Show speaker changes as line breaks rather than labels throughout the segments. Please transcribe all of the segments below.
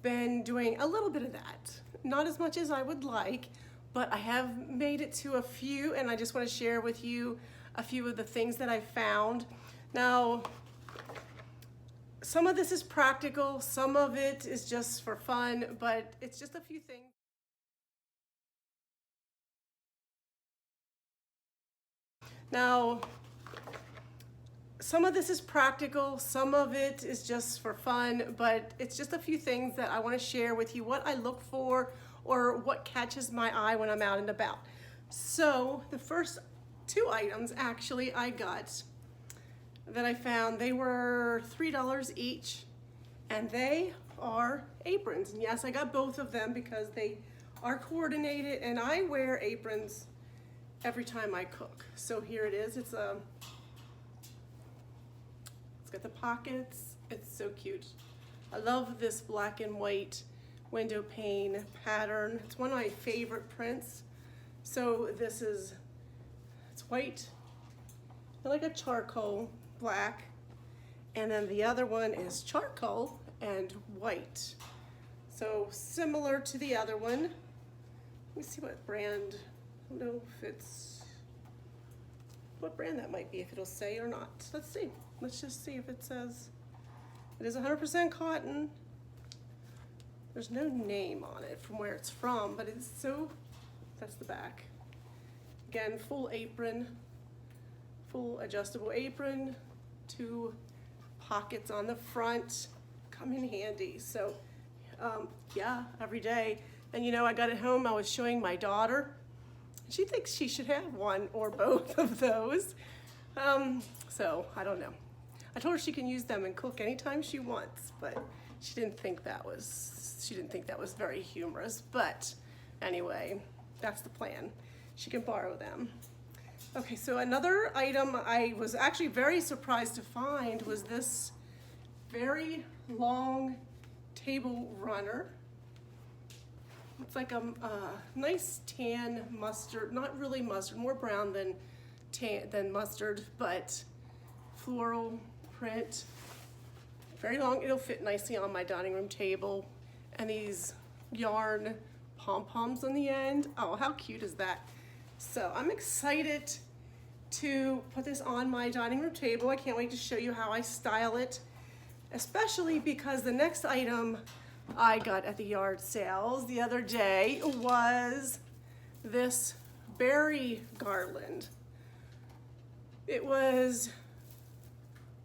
been doing a little bit of that. Not as much as I would like, but I have made it to a few, and I just want to share with you a few of the things that I found. Now, some of this is practical, some of it is just for fun, but it's just a few things. Now, some of this is practical, some of it is just for fun, but it's just a few things that I want to share with you, what I look for or what catches my eye when I'm out and about. So the first two items actually I got that I found, they were $3 each, and they are aprons. And yes, I got both of them because they are coordinated, and I wear aprons every time I cook. So here it is. It's got the pockets. It's so cute. I love this black and white window pane pattern. It's one of my favorite prints. So it's white, like a charcoal black, and then the other one is charcoal and white. So similar to the other one. Let me see what brand. I don't know if it's what brand that might be, if it'll say or not. Let's see. Let's just see if it says. It is 100% cotton. There's no name on it from where it's from, but it's so, that's the back. Again, full apron, full adjustable apron, 2 pockets on the front, come in handy. So yeah, every day. And you know, I got it home, I was showing my daughter. She thinks she should have one or both of those. So I don't know. I told her she can use them and cook anytime she wants, but she didn't think that was very humorous. But anyway, that's the plan. She can borrow them. Okay, so another item I was actually very surprised to find was this very long table runner. It's like a nice tan mustard, not really mustard, more brown than mustard, but floral print. Very long, it'll fit nicely on my dining room table. And these yarn pom-poms on the end. Oh, how cute is that? So I'm excited to put this on my dining room table. I can't wait to show you how I style it, especially because the next item I got at the yard sales the other day was this berry garland. It was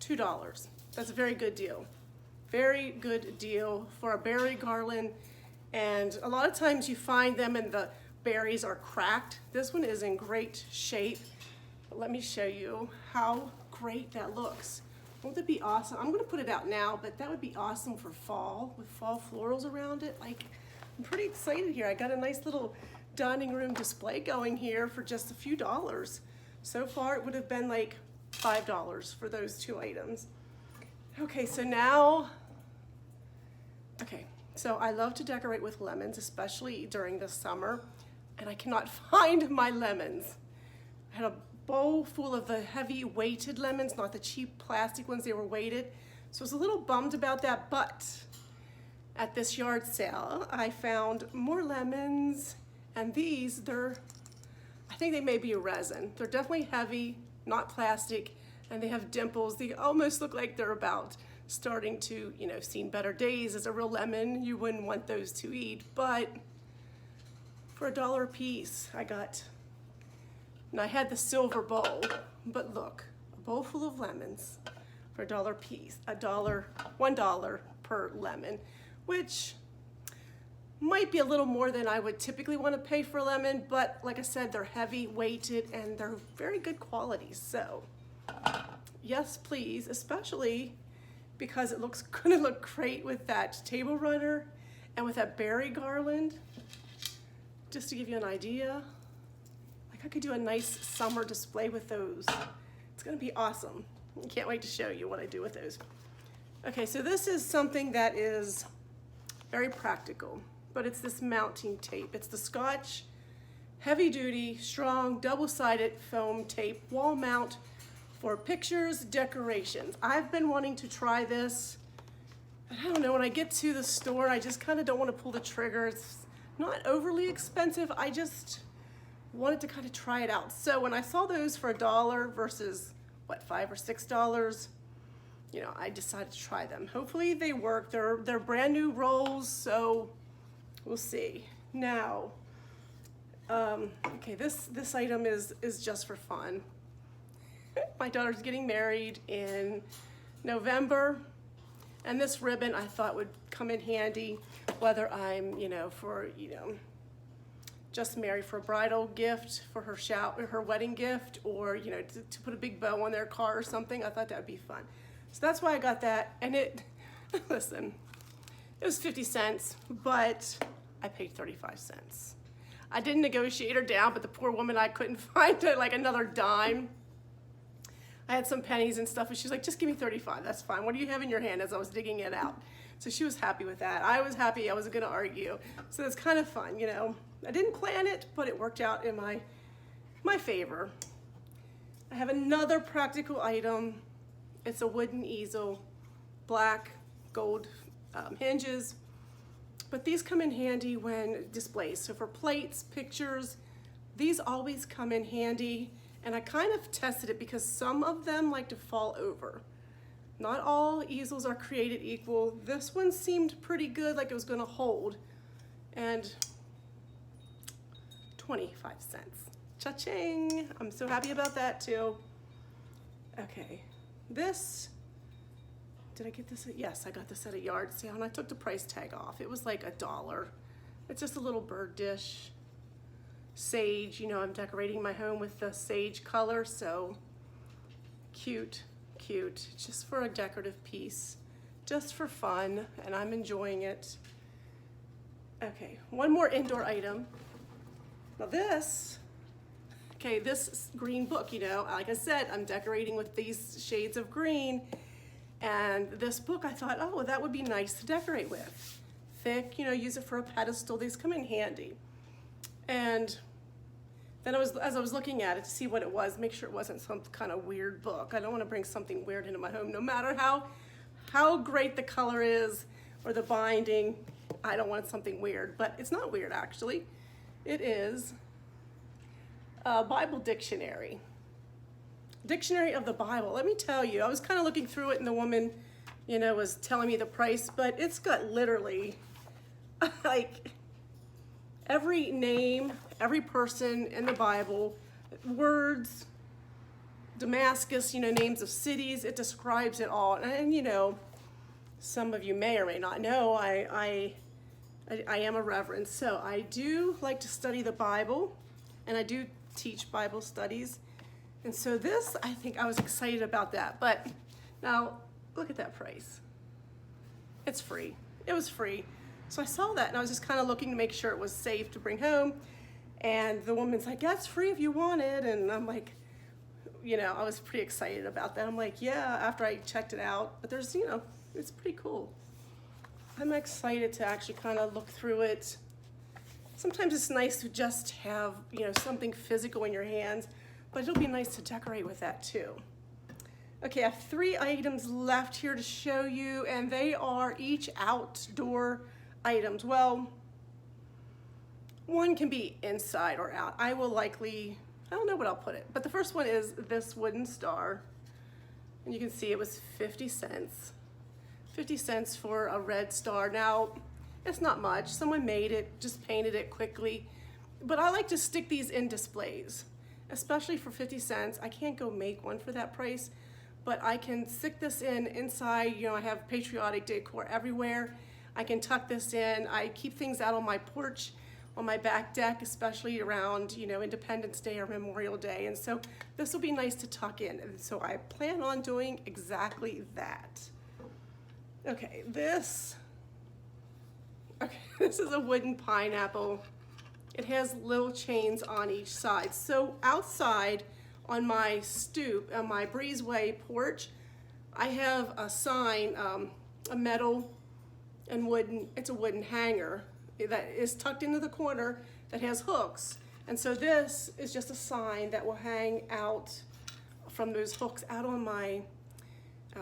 $2. That's a very good deal. Very good deal for a berry garland. And a lot of times you find them and the berries are cracked. This one is in great shape. But let me show you how great that looks. Won't that be awesome? I'm gonna put it out now, but that would be awesome for fall, with fall florals around it. Like, I'm pretty excited here. I got a nice little dining room display going here for just a few dollars. So far, it would have been like $5 for those 2 items. Okay, so now, so I love to decorate with lemons, especially during the summer, and I cannot find my lemons. I had a bowl full of the heavy weighted lemons, not the cheap plastic ones, they were weighted. So I was a little bummed about that, but at this yard sale, I found more lemons, and these, I think they may be a resin. They're definitely heavy, not plastic, and they have dimples. They almost look like they're about starting to, seen better days. As a real lemon, you wouldn't want those to eat, but for $1 a piece, I got. And I had the silver bowl, but look, a bowl full of lemons for $1 a piece, $1 per lemon, which might be a little more than I would typically want to pay for a lemon, but like I said, they're heavy weighted and they're very good quality. So yes, please, especially because it looks gonna look great with that table runner and with that berry garland. Just to give you an idea, I could do a nice summer display with those. It's gonna be awesome. I can't wait to show you what I do with those. Okay, so this is something that is very practical, but it's this mounting tape. It's the Scotch heavy duty, strong, double-sided foam tape wall mount for pictures, decorations. I've been wanting to try this I don't know, when I get to the store, I just kind of don't want to pull the trigger. It's not overly expensive. I just wanted to kind of try it out. So when I saw those for $1 versus what, $5 or $6, you know, I decided to try them. Hopefully they work. They're brand new rolls, so we'll see. Now, okay, this item is just for fun. My daughter's getting married in November, and this ribbon I thought would come in handy, whether I'm, you know, just married for a bridal gift, for her her wedding gift, or, you know, to put a big bow on their car or something. I thought that would be fun. So that's why I got that, and listen, it was 50 cents, but I paid 35 cents. I didn't negotiate her down, but the poor woman, I couldn't find like another dime. I had some pennies and stuff, and she's like, just give me 35, that's fine. What do you have in your hand, as I was digging it out? So she was happy with that. I was happy, I wasn't gonna argue. So it's kind of fun, you know. I didn't plan it, but it worked out in my favor. I have another practical item. It's a wooden easel, black, gold hinges. But these come in handy when displays. So for plates, pictures, these always come in handy. And I kind of tested it because some of them like to fall over. Not all easels are created equal. This one seemed pretty good, like it was gonna hold. And 25 cents. Cha-ching! I'm so happy about that too. Okay, this, did I get this? Yes, I got this at a yard sale, and I took the price tag off. It was like $1. It's just a little bird dish. Sage, you know, I'm decorating my home with the sage color, so cute, cute. Just for a decorative piece, just for fun, and I'm enjoying it. Okay, one more indoor item. Now this, okay, this green book, you know, like I said, I'm decorating with these shades of green, and this book I thought, oh, that would be nice to decorate with. Thick, you know, use it for a pedestal. These come in handy. And then as I was looking at it to see what it was, make sure it wasn't some kind of weird book. I don't want to bring something weird into my home, no matter how great the color is or the binding. I don't want something weird, but it's not weird actually. It is a Bible dictionary. Dictionary of the Bible. Let me tell you, I was kind of looking through it, and the woman, you know, was telling me the price, but it's got literally like every name, every person in the Bible, words, Damascus, you know, names of cities. It describes it all. And you know, some of you may or may not know, I am a reverend, so I do like to study the Bible, and I do teach Bible studies. And so this, I think I was excited about that. But now, look at that price. It's free. It was free. So I saw that, and I was just kind of looking to make sure it was safe to bring home. And the woman's like, yeah, it's free if you want it. And I'm like, you know, I was pretty excited about that. I'm like, yeah, after I checked it out. But there's, you know, it's pretty cool. I'm excited to actually kind of look through it. Sometimes it's nice to just have, you know, something physical in your hands, but it'll be nice to decorate with that too. Okay, I have 3 items left here to show you, and they are each outdoor items. Well, one can be inside or out. I will likely, I don't know what I'll put it, but the first one is this wooden star. And you can see it was 50 cents. 50 cents for a red star. Now, it's not much. Someone made it, just painted it quickly. But I like to stick these in displays, especially for 50 cents. I can't go make one for that price, but I can stick this inside. You know, I have patriotic decor everywhere. I can tuck this in. I keep things out on my porch, on my back deck, especially around, you know, Independence Day or Memorial Day. And so this will be nice to tuck in. And so I plan on doing exactly that. Okay, this is a wooden pineapple. It has little chains on each side. So outside on my stoop, on my breezeway porch, I have a sign, a metal and wooden, it's a wooden hanger that is tucked into the corner that has hooks. And so this is just a sign that will hang out from those hooks out on my,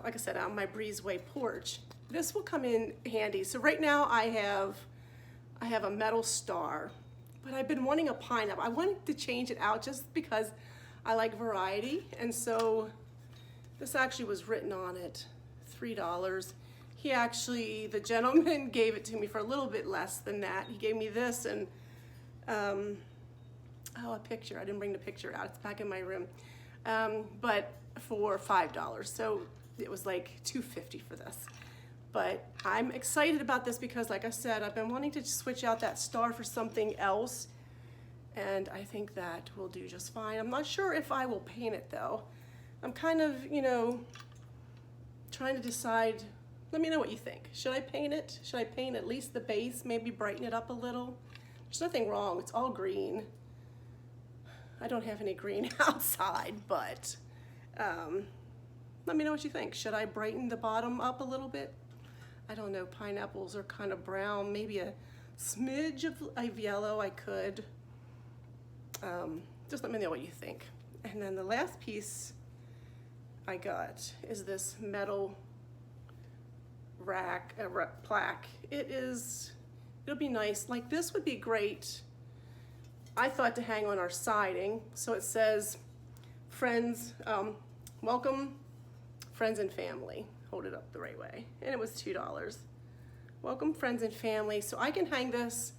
like I said, out on my breezeway porch. this will come in handy. So right now I have a metal star, but I've been wanting a pineapple. I wanted to change it out just because I like variety. And so this actually was written on it, $3. He actually, the gentleman gave it to me for a little bit less than that. He gave me this and, oh, a picture. I didn't bring the picture out. It's back in my room. But for $5. So it was like $2.50 for this. But I'm excited about this because, like I said, I've been wanting to switch out that star for something else. And I think that will do just fine. I'm not sure if I will paint it though. I'm kind of, you know, trying to decide. Let me know what you think. Should I paint it? Should I paint at least the base, maybe brighten it up a little? There's nothing wrong, it's all green. I don't have any green outside, but let me know what you think. Should I brighten the bottom up a little bit? I don't know, pineapples are kind of brown, maybe a smidge of yellow I could. Just let me know what you think. And then the last piece I got is this metal plaque. It'll be nice. Like this would be great, I thought, to hang on our siding. So it says, friends, welcome, friends and family. Hold it up the right way. And it was $2. Welcome, friends and family. So I can hang this.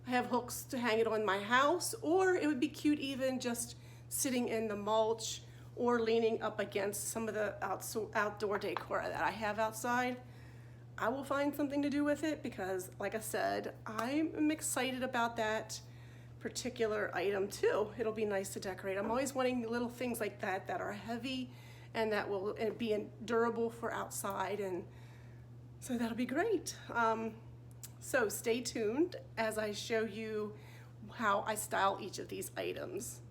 I have hooks to hang it on my house, or it would be cute even just sitting in the mulch or leaning up against some of the outdoor decor that I have outside. I will find something to do with it because, like I said, I'm excited about that particular item too. It'll be nice to decorate. I'm always wanting little things like that that are heavy and that will be durable for outside, and so that'll be great. So stay tuned as I show you how I style each of these items.